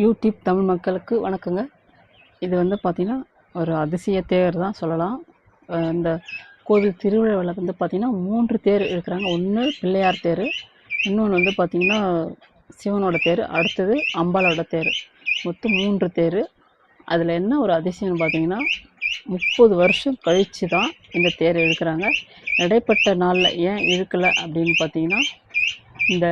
YouTube Tamil மக்களுக்கு வணக்கங்க. இது வந்து பார்த்திங்கன்னா ஒரு அதிசய தேர் தான் சொல்லலாம். இந்த கோவில் திருவிழாவில் வந்து பார்த்திங்கன்னா 3 தேர் இருக்கிறாங்க. ஒன்று பிள்ளையார் தேர், இன்னொன்று வந்து பார்த்திங்கன்னா சிவனோட தேர், அடுத்தது அம்பாலோட தேர். மொத்தம் 3 தேர். அதில் என்ன ஒரு அதிசயம்னு பார்த்திங்கன்னா 30 வருஷம் கழித்து தான் இந்த தேர் இழுக்கிறாங்க. இடைப்பட்ட நாளில் ஏன் இழுக்கலை அப்படின்னு பார்த்திங்கன்னா, இந்த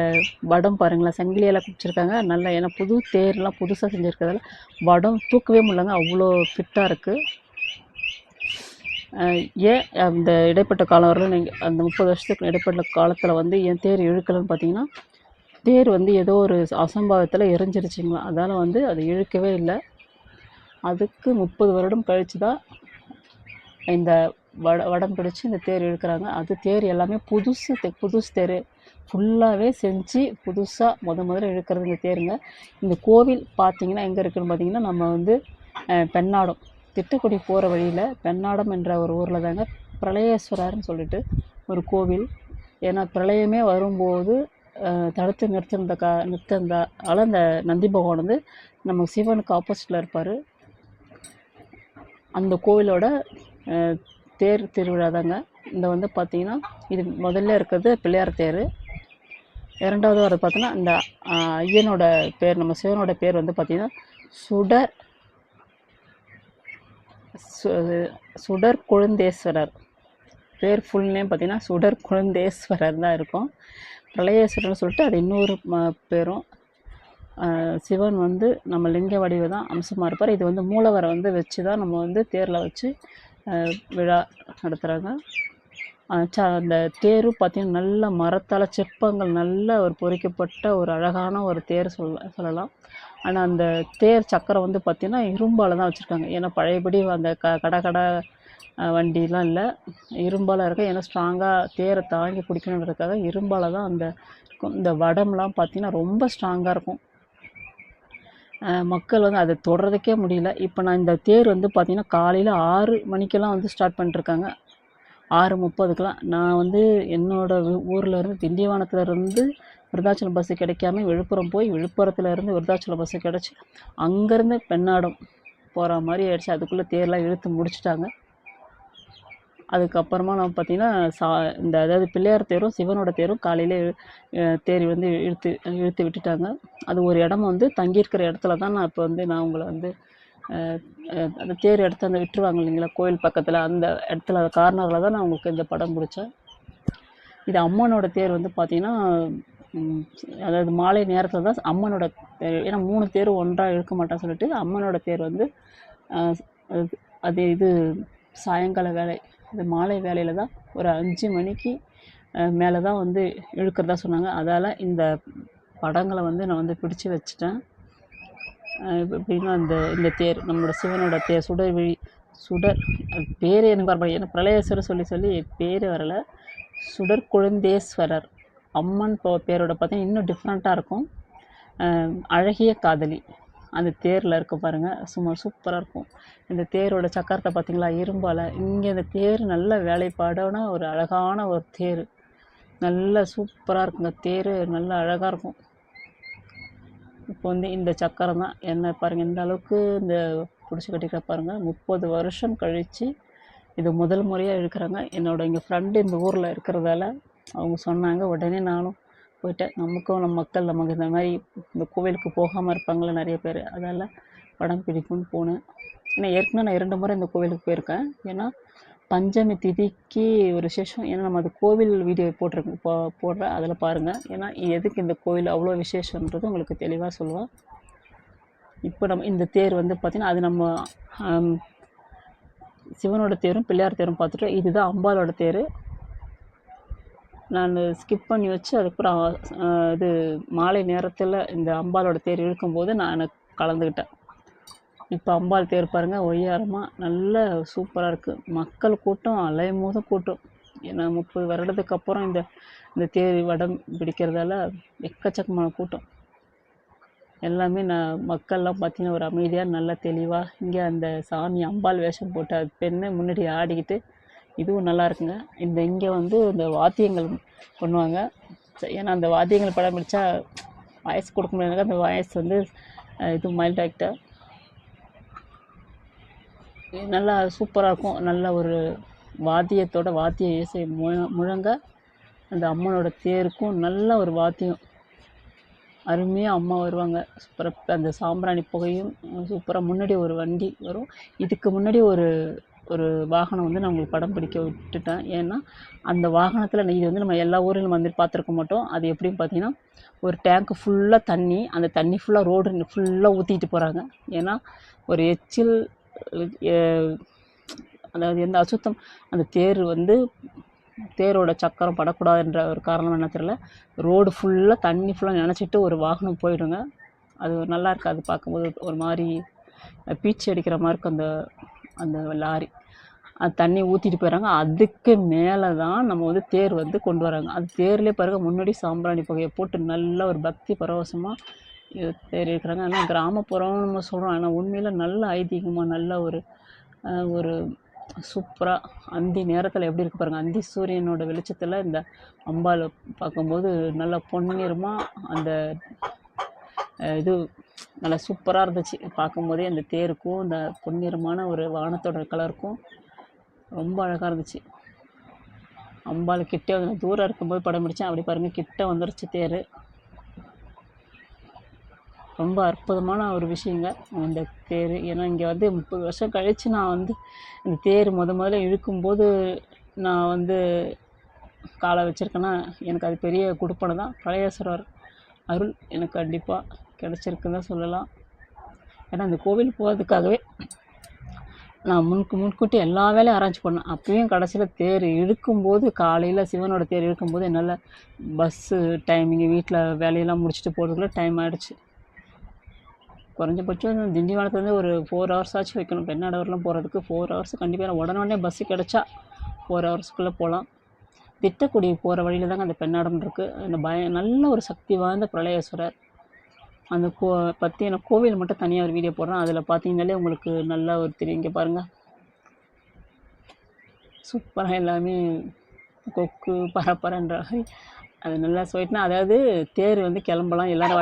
வடம் பாருங்களேன், சங்கிலியெல்லாம் குடிச்சிருக்காங்க நல்லா. ஏன்னா புது தேர்லாம் புதுசாக செஞ்சுருக்கிறதால வடம் தூக்கவே முடியலங்க, அவ்வளோ ஃபிட்டாக இருக்குது. ஏன் அந்த இடைப்பட்ட காலம் வரல, நீங்கள் அந்த 30 வருஷத்துக்கு இடைப்பட்ட காலத்தில் வந்து ஏன் தேர் இழுக்கலைன்னு பார்த்தீங்கன்னா, தேர் வந்து ஏதோ ஒரு அசம்பாவத்தில் எரிஞ்சிருச்சுங்களா, அதால் வந்து அது இழுக்கவே இல்லை. அதுக்கு 30 வருடம் கழித்து தான் இந்த வடம் பிடிச்சி இந்த தேர் இழுக்கிறாங்க. அது தேர் எல்லாமே புதுசு தேர் ஃபுல்லாகவே செஞ்சு புதுசாக முதல்ல இழுக்கிறது இந்த தேருங்க. இந்த கோவில் பார்த்திங்கன்னா எங்கே இருக்குதுன்னு பார்த்திங்கன்னா, நம்ம வந்து பெண்ணாடம் திட்டக்குடி போகிற வழியில் பெண்ணாடம் என்ற ஒரு ஊரில் தாங்க பிரளயேஸ்வரர்னு சொல்லிட்டு ஒரு கோவில். ஏன்னா பிரளயமே வரும்போது தடுத்து நிறுத்திருந்தால அந்த நந்தி பகவான் வந்து நம்ம சிவனுக்கு ஆப்போசிட்டில் இருப்பார். அந்த கோவிலோட தேர் திருவிழா தாங்க. இந்த வந்து பார்த்திங்கன்னா இது முதல்ல இருக்கிறது பிள்ளையார் தேர். இரண்டாவது வரது பார்த்தோன்னா இந்த ஐயனோட பேர், நம்ம சிவனோட பேர் வந்து பார்த்திங்கன்னா சுடர் கொழுந்தேஸ்வரர். பேர் ஃபுல் நேம் பார்த்திங்கன்னா சுடர் கொழுந்தேஸ்வரர் தான் இருக்கும். பிரளயேஸ்வரர்னு சொல்லிட்டு அது இன்னொரு பேரும். சிவன் வந்து நம்ம லிங்க வடிவு தான் அம்சமாக இருப்பார். இது வந்து மூலவரை வந்து வச்சு தான் நம்ம வந்து தேரில் வச்சு விழா நடத்துகிறாங்க. அந்த தேரும் பார்த்திங்கன்னா நல்ல மரத்தால் சிற்பங்கள் நல்ல ஒரு பொறிக்கப்பட்ட ஒரு அழகான ஒரு தேர் சொல்லலாம். ஆனால் அந்த தேர் சக்கரம் வந்து பார்த்திங்கன்னா இரும்பால் தான் வச்சுருக்காங்க. ஏன்னா பழையபடி அந்த கடை வண்டிலாம் இல்லை, இரும்பால் இருக்குது. ஏன்னா ஸ்ட்ராங்காக தேரை தாங்கி பிடிக்கணுன்றதுக்காக இரும்பால் தான் அந்த இந்த வடம்லாம் பார்த்திங்கன்னா ரொம்ப ஸ்ட்ராங்காக இருக்கும். மக்கள் வந்து அதை தொடுறதுக்கே முடியல. இப்போ நான் இந்த தேர் வந்து பார்த்திங்கன்னா காலையில் 6 மணிக்கெல்லாம் வந்து ஸ்டார்ட் பண்ணிட்டுருக்காங்க. 6:30க்கெலாம் நான் வந்து என்னோடய ஊரில் இருந்து திண்டிவனத்துலேருந்து விருதாச்சலம் பஸ்ஸு கிடைக்காம விழுப்புரம் போய் விழுப்புரத்துலேருந்து விருதாச்சலம் பஸ்ஸு கிடச்சி அங்கேருந்து பெண்ணாடம் போகிற மாதிரி ஆயிடுச்சு. அதுக்குள்ளே தேர்லாம் இழுத்து முடிச்சிட்டாங்க. அதுக்கப்புறமா நம்ம பார்த்திங்கன்னா அதாவது பிள்ளையார் தேரும் சிவனோட தேரும் காலையில் தேர் வந்து இழுத்து விட்டுட்டாங்க. அது ஒரு இடம் வந்து தங்கியிருக்கிற இடத்துல தான் நான் இப்போ வந்து நான் உங்களை வந்து அந்த தேர் எடுத்து அந்த விட்டுருவாங்க இல்லைங்களா கோயில் பக்கத்தில், அந்த இடத்துல கார்னரில் தான் நான் உங்களுக்கு இந்த படம் பிடிச்சேன். இது அம்மனோட தேர் வந்து பார்த்திங்கன்னா அதாவது மாலை நேரத்தில் தான் அம்மனோட தேர். ஏன்னா 3 தேர் ஒன்றாக இழுக்க மாட்டான்னு சொல்லிட்டு அம்மனோட தேர் வந்து இது சாயங்கால வேலை, இது மாலை வேலையில் தான் ஒரு 5 மணிக்கு மேலே தான் வந்து இழுக்கிறதா சொன்னாங்க. அதால் இந்த படங்களை வந்து நான் வந்து பிடிச்சி வச்சுட்டேன். எப்படின்னா இந்த தேர் நம்மளோட சிவனோட தேர் சுடர் பேர் எனக்கு வரப்பட, ஏன்னா பிரளயேஸ்வரர் சொல்லி பேர் வரலை. சுடர் கொழுந்தேஸ்வரர் அம்மன் பேரோட பார்த்தீங்கன்னா இன்னும் டிஃப்ரெண்ட்டாக இருக்கும். அழகிய காதலி அந்த தேரில் இருக்க பாருங்கள், சும்மா சூப்பராக இருக்கும். இந்த தேரோட சக்கரத்தை பார்த்திங்களா இரும்பால். இங்கே இந்த தேர் நல்ல வேலைப்பாடான ஒரு அழகான ஒரு தேர், நல்ல சூப்பராக இருக்குங்க. தேர் நல்லா அழகாக இருக்கும். இப்போ வந்து இந்த சக்கரம் தான் என்ன பாருங்கள், இந்த அளவுக்கு இந்த பிடிச்சி கட்டிக்கிற பாருங்கள். 30 வருஷம் கழித்து இது முதல் முறையாக இருக்கிறாங்க. இங்கே ஃப்ரெண்டு இந்த ஊரில் இருக்கிறதால அவங்க சொன்னாங்க. உடனே நானும் போயிட்டேன். நம்ம மக்கள் நமக்கு இந்த மாதிரி இந்த கோவிலுக்கு போகாமல் இருப்பாங்களே நிறைய பேர், அதால் படம் பிடிக்கும்னு போனேன். ஏன்னா ஏற்கனவே நான் 2 முறை இந்த கோவிலுக்கு போயிருக்கேன். ஏன்னா பஞ்சமி திதிக்கு ஒரு விசேஷம். ஏன்னா நம்ம அது கோவில் வீடியோ போடுறேன், அதில் பாருங்கள். ஏன்னா எதுக்கு இந்த கோவில் அவ்வளோ விசேஷன்றது உங்களுக்கு தெளிவாக சொல்லுவேன். இப்போ நம்ம இந்த தேர் வந்து பார்த்திங்கன்னா அது நம்ம சிவனோட தேரும் பிள்ளையார் தேரும் பார்த்துட்டோம். இதுதான் அம்பாலோட தேர். நான் ஸ்கிப் பண்ணி வச்சு அதுக்கப்புறம் இது மாலை நேரத்தில் இந்த அம்பாலோட தேர் இழுக்கும்போது நான் கலந்துக்கிட்டேன். இப்போ அம்பாள் தேர் பாருங்கள், ஒய்யாரமாக நல்ல சூப்பராக இருக்குது. மக்கள் கூட்டம் அலைமோத கூட்டம். ஏன்னா 30 வருடத்துக்கு அப்புறம் இந்த தேர் வடம் பிடிக்கிறதால எக்கச்சக்கமான கூட்டம். எல்லாமே மக்கள்லாம் பார்த்திங்கன்னா ஒரு அமைதியாக நல்ல தெளிவாக. இங்கே அந்த சாமி அம்பாள் வேஷம் போட்டு அது பெண்ணு முன்னாடி ஆடிக்கிட்டு இதுவும் நல்லா இருக்குங்க. இங்கே வந்து இந்த வாத்தியங்கள் பண்ணுவாங்க. ஏன்னா அந்த வாத்தியங்கள் படம் பிடிச்சா வாய்ஸ் கொடுக்க முடியாது. அந்த வாய்ஸ் வந்து இது மைல்ட் ஆக்டர். நல்லா சூப்பராக இருக்கும். நல்ல ஒரு வாத்திய இசை முழங்க அந்த அம்மனோட தேருக்கும் நல்ல ஒரு வாத்தியம் அருமையாக அம்மா வருவாங்க. சூப்பராக அந்த சாம்பிராணி புகையும் சூப்பராக. முன்னாடி ஒரு வண்டி வரும். இதுக்கு முன்னாடி ஒரு ஒரு வாகனம் வந்து நான் உங்களுக்கு படம் பிடிக்க விட்டுட்டேன். ஏன்னா அந்த வாகனத்தில் இது வந்து நம்ம எல்லா ஊரிலும் வந்து பார்த்துருக்க மாட்டோம். அது எப்படின்னு பார்த்தீங்கன்னா, ஒரு டேங்க்கு ஃபுல்லாக தண்ணி, அந்த தண்ணி ஃபுல்லாக ரோடு ஃபுல்லாக ஊற்றிட்டு போகிறாங்க. ஏன்னா ஒரு எச்சில் அதாவது எந்த அசுத்தம் அந்த தேரோட சக்கரம் படக்கூடாதுன்ற ஒரு காரணம் என்ன தெரியல, ரோடு ஃபுல்லாக தண்ணி ஃபுல்லாக நினச்சிட்டு ஒரு வாகனம் போயிடுங்க. அது நல்லா இருக்காது பார்க்கும்போது. ஒரு மாதிரி பீச்சு அடிக்கிற மாதிரி இருக்கும் அந்த அந்த லாரி. அது தண்ணி ஊற்றிட்டு போயிடறாங்க. அதுக்கு மேலே தான் நம்ம வந்து தேர் வந்து கொண்டு வராங்க. அது தேர்லேயே பாருங்க முன்னாடி சாம்பிராணி புகையை போட்டு நல்ல ஒரு பக்தி பரவசமாக தேர் இருக்கிறாங்க. ஆனால் கிராமப்புறம்னு நம்ம சொல்கிறோம், ஆனால் உண்மையில் நல்ல ஐதீகமாக நல்ல ஒரு சூப்பராக அந்தி நேரத்தில் எப்படி இருக்கு பாருங்கள். அந்தி சூரியனோட வெளிச்சத்தில் இந்த அம்பாவை பார்க்கும்போது நல்லா பொன்னிறமாக அந்த இது நல்லா சூப்பராக இருந்துச்சு. பார்க்கும்போதே அந்த தேருக்கும் அந்த பொன்னிறமான ஒரு வானத்தோட கலருக்கும் ரொம்ப அழகாக இருந்துச்சு. அம்பாள் கிட்டே வந்து தூரம் இருக்கும்போது படம் பிடிச்சேன். அப்படி பாருங்கள் கிட்ட வந்துருச்சு தேர். ரொம்ப அற்புதமான ஒரு விஷயங்க இந்த தேர். ஏன்னா இங்கே வந்து 30 வருஷம் கழித்து நான் வந்து இந்த தேர் முதல்ல இழுக்கும்போது நான் வந்து காலை வச்சுருக்கேன்னா எனக்கு அது பெரிய கொடுப்பனை தான். பழையேஸ்வரர் அருள் எனக்கு கண்டிப்பாக கிடச்சிருக்குன்னு தான் சொல்லலாம். ஏன்னா இந்த கோவில் போகிறதுக்காகவே நான் முன்கூட்டி எல்லா வேலையும் அரேஞ்ச் பண்ணேன். அப்பயும் கடைசியில் தேர் இழுக்கும்போது, காலையில் சிவனோட தேர் இழுக்கும்போது என்னால் பஸ்ஸு டைமிங்கு வீட்டில் வேலையெல்லாம் முடிச்சுட்டு போகிறதுக்குள்ள டைம் ஆகிடுச்சு. குறைஞ்சபட்சம் திண்டிவனத்துலேருந்து ஒரு 4 ஹவர்ஸ் ஆச்சு வைக்கணும். பெண்ணாடவரெலாம் போகிறதுக்கு 4 ஹவர்ஸ் கண்டிப்பாக. உடனே பஸ்ஸு கிடச்சா 4 ஹவர்ஸ்க்குள்ளே போகலாம். திட்டக்குடி போகிற வழியில் தாங்க அந்த பெண்ணாடம் இருக்குது. அந்த நல்ல ஒரு சக்தி வாய்ந்த பிரளயேஸ்வரர். அந்த பற்றி எனக்கு கோவில் மட்டும் தனியாக ஒரு வீடியோ போடுறேன். அதில் பார்த்தீங்கன்னாலே உங்களுக்கு நல்லா ஒரு தெரியும். இங்கே பாருங்கள் சூப்பராக எல்லாமே கொக்கு பரப்பரன்ற அது நல்லா சொல்லிட்டுனா, அதாவது தேர் வந்து கிளம்பலாம், எல்லோரும்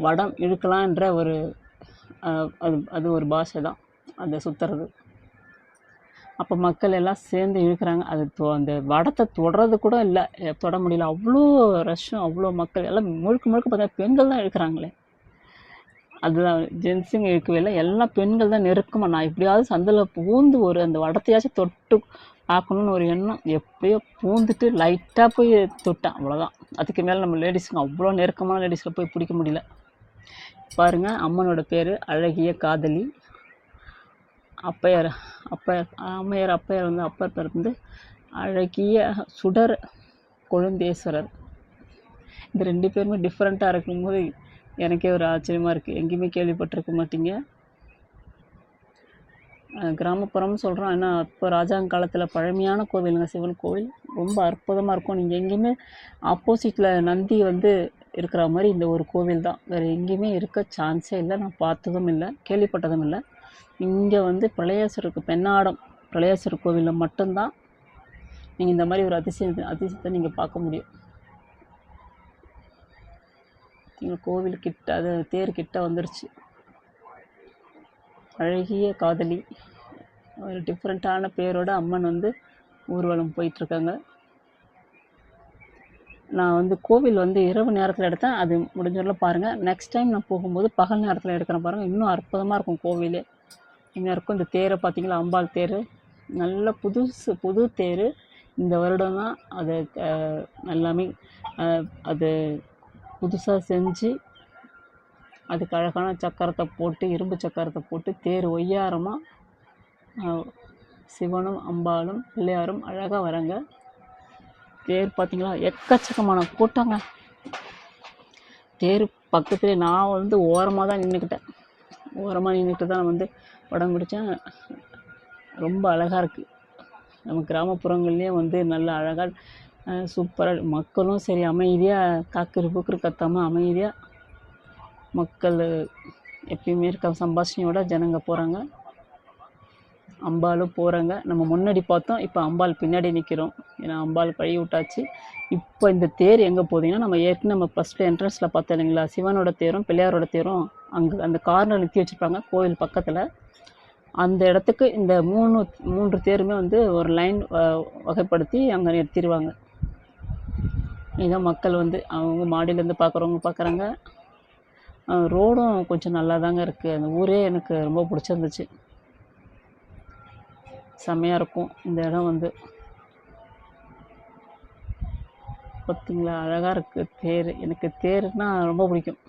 வடம் இழுக்கலான்ற ஒரு அது ஒரு பாஷை தான் அதை சுற்றுறது. அப்போ மக்கள் எல்லாம் சேர்ந்து இழுக்கிறாங்க. அந்த வடத்தை தொடுறது கூட இல்லை, தொட முடியல. அவ்வளோ ரஷ்ஷும் அவ்வளோ மக்கள் எல்லாம் முழுக்க பார்த்தா பெண்கள் தான் இழுக்கிறாங்களே. அதுதான் ஜென்ஸுங்க இழுக்கவே இல்லை, எல்லாம் பெண்கள் தான் நெருக்கமாக. நான் எப்படியாவது சந்தில் பூந்து அந்த வடத்தையாச்சும் தொட்டு பார்க்கணுன்னு ஒரு எண்ணம். எப்படியோ பூந்துட்டு லைட்டாக போய் தொட்டேன், அவ்வளோதான். அதுக்கு மேலே நம்ம லேடிஸுங்க அவ்வளோ நெருக்கமான லேடிஸில் போய் பிடிக்க முடியல. பாருங்கள், அம்மனோட பேர் அழகிய காதலி. அம்மையார் வந்து அப்பர் பேர் வந்து அழகிய சுடர் கொழுந்தேஸ்வரர். இந்த 2 பேருமே டிஃப்ரெண்ட்டாக இருக்கும்போது எனக்கே ஒரு ஆச்சரியமாக இருக்குது. எங்கேயுமே கேள்விப்பட்டிருக்க மாட்டீங்க. கிராமப்புறம்னு சொல்கிறோம், ஏன்னா இப்போ ராஜாங்க காலத்தில் பழமையான கோவிலுங்க சிவன் கோவில். ரொம்ப அற்புதமாக இருக்கும். நீங்கள் எங்கேயுமே ஆப்போசிட்டில் நந்தி வந்து இருக்கிற மாதிரி இந்த ஒரு கோவில் தான். வேறு எங்கேயுமே இருக்க சான்ஸே இல்லை. நான் பார்த்ததும் இல்லை, கேள்விப்பட்டதும் இல்லை. இங்கே வந்து பெண்ணாடம் பிரளயேஸ்வரர் கோவிலில் மட்டும்தான் நீங்கள் இந்த மாதிரி ஒரு அதிசயத்தை நீங்கள் பார்க்க முடியும். எங்கள் கோவில் கிட்ட, அது தேர் கிட்ட வந்துருச்சு. அழகிய காதலி ஒரு டிஃப்ரெண்ட்டான பேரோட அம்மன் வந்து ஊர்வலம் போயிட்டுருக்காங்க. நான் வந்து கோவில் வந்து இரவு நேரத்தில் எடுத்தேன், அது முடிஞ்சவரையில் பாருங்கள். நெக்ஸ்ட் டைம் நான் போகும்போது பகல் நேரத்தில் எடுக்கிறேன் பாருங்கள், இன்னும் அற்புதமாக இருக்கும் கோவிலே. இங்கே இருக்கும் இந்த தேரை பார்த்தீங்களா, அம்பாள் தேர். நல்ல புது தேர். இந்த வருடம் தான் அது எல்லாமே அது புதுசாக செஞ்சு அதுக்கு அழகான சக்கரத்தை போட்டு, இரும்பு சக்கரத்தை போட்டு தேர் ஒய்யாரமாக சிவனும் அம்பாளும் பிள்ளையாரும் அழகாக வராங்க. தேர் பார்த்தீங்களா, எக்கச்சக்கமான கூட்டங்க. தேர் பக்கத்துலேயே நான் வந்து ஓரமாக தான் நின்றுக்கிட்டேன். ஓரமாக நின்றுக்கிட்டு தான் வந்து படம் பிடிச்சேன். ரொம்ப அழகாக இருக்குது. நம்ம கிராமப்புறங்கள்லேயே வந்து நல்ல அழகாக சூப்பராக, மக்களும் சரி அமைதியாக காக்கிரு கத்தாமல் அமைதியாக மக்கள் எப்பயுமே இருக்க சம்பாஷணையோட ஜனங்க போகிறாங்க. அம்பாலும் போகிறாங்க. நம்ம முன்னாடி பார்த்தோம், இப்போ அம்பாள் பின்னாடி நிற்கிறோம். ஏன்னா அம்பாள் கழுவி விட்டாச்சு. இப்போ இந்த தேர் எங்கே போகுதுன்னா, நம்ம ஏற்கனவே நம்ம ஃபஸ்ட்டு என்ட்ரன்ஸில் பார்த்தோம் இல்லைங்களா, சிவனோட தேரும் பிள்ளையாரோட தேரும் அங்கே அந்த கார்னர் நிறுத்தி வச்சுருப்பாங்க கோவில் பக்கத்தில். அந்த இடத்துக்கு இந்த மூன்று தேருமே வந்து ஒரு லைன் வகைப்படுத்தி அங்கே நிறுத்திடுவாங்க. இதான் மக்கள் வந்து அவங்க மாடியிலேருந்து பார்க்குறவங்க பார்க்குறாங்க. ரோடும் கொஞ்சம் நல்லா தாங்க இருக்குது. அந்த ஊரே எனக்கு ரொம்ப பிடிச்சிருந்துச்சு. செம்மையாக இருக்கும் இந்த இடம் வந்து. பார்த்தீங்களா, அழகாக இருக்குது தேர். எனக்கு தேர்னா ரொம்ப பிடிக்கும்.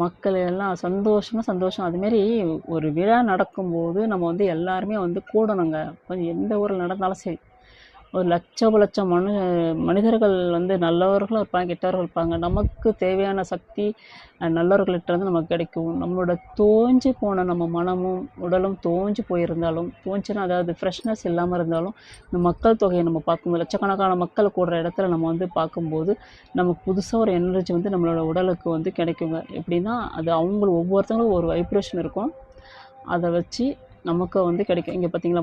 மக்கள் எல்லாம் சந்தோஷம். அதுமாரி ஒரு விழா நடக்கும்போது நம்ம வந்து எல்லாருமே வந்து கூடணுங்க. கொஞ்சம் எந்த ஊரில் நடந்தாலும் சரி, ஒரு லட்சம் மனிதர்கள் வந்து நல்லவர்களும் இருப்பாங்க, கெட்டவர்கள் இருப்பாங்க. நமக்கு தேவையான சக்தி நல்லவர்கள்கிட்டருந்து நமக்கு கிடைக்கும். நம்மளோட தோஞ்சு போன நம்ம மனமும் உடலும் தோஞ்சு போயிருந்தாலும், தோஞ்சுன்னா அதாவது ஃப்ரெஷ்னஸ் இல்லாமல் இருந்தாலும், இந்த மக்கள் தொகையை நம்ம பார்க்கும்போது லட்சக்கணக்கான மக்கள் கூடுற இடத்துல நம்ம வந்து பார்க்கும்போது நமக்கு புதுசாக ஒரு எனர்ஜி வந்து நம்மளோட உடலுக்கு வந்து கிடைக்குங்க. எப்படின்னா அது ஒவ்வொருத்தவங்களுக்கும் ஒரு வைப்ரேஷன் இருக்கும். அதை வச்சு நமக்கு வந்து கிடைக்கும். இங்கே பார்த்தீங்களா